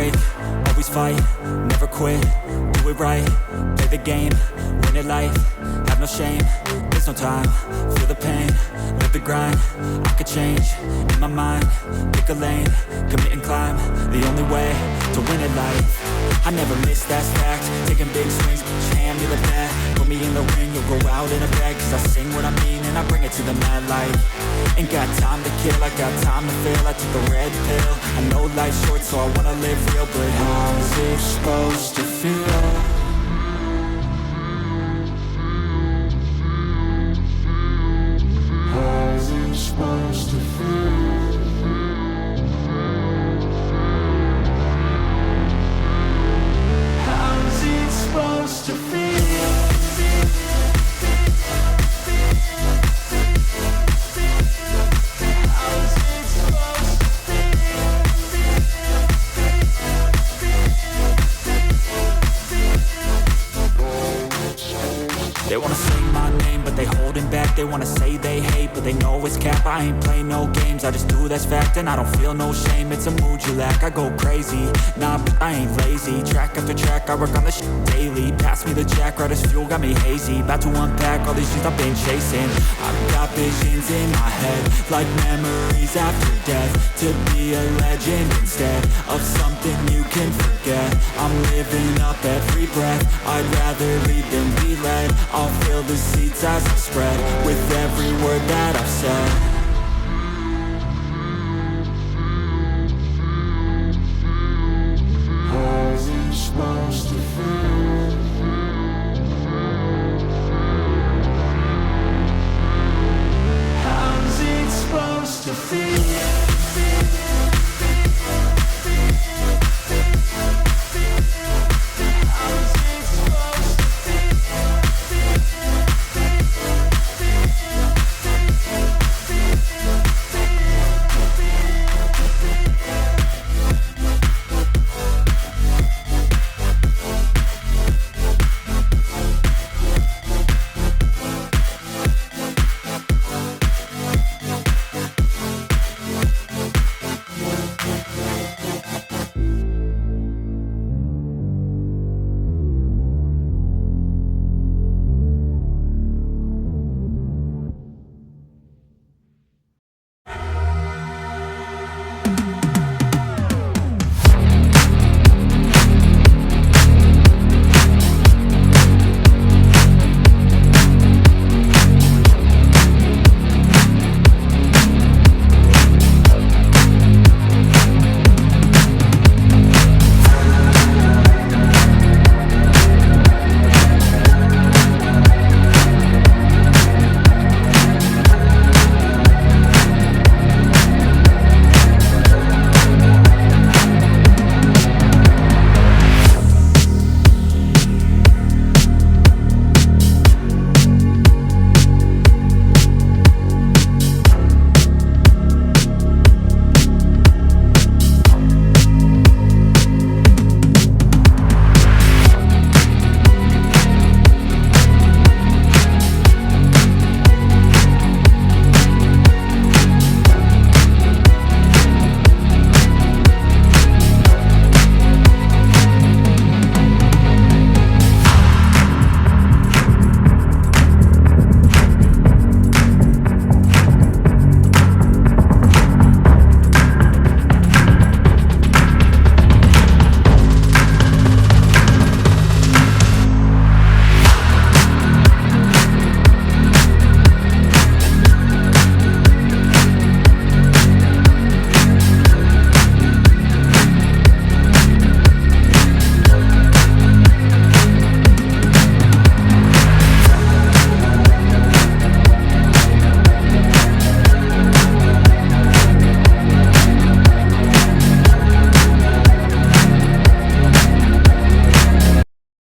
break, always fight, never quit, do it right, play the game, win it life, have no shame, there's no time, feel the pain, live the grind, I could change, in my mind, pick a lane, commit and climb, the only way to win at life. I never miss, that's fact, taking big swings, hand me the bat, put me in the ring, you'll go out in a bag, cause I sing what I mean and I bring it to the mad light. Ain't got time to kill, I got time to feel, I took the red pill, I know life's short so I wanna live real, but how's it supposed to feel? How's it supposed to feel? How's it supposed to feel? They wanna say my name, but they holding back. They wanna say they hate, but they know it's cap. I ain't play no games, I just do that's fact. And I don't feel no shame, it's a mood you lack. I go crazy, nah, but I ain't lazy. Track after track, I work on this shit daily. Pass me the jack, right as fuel, got me hazy. About to unpack all these things I've been chasing. I've got visions in my head, like memories after death. To be a legend instead of something you can forget. I'm living up every breath, I'd rather lead than be led. I'll fill the seats as I spread with every word that I've said.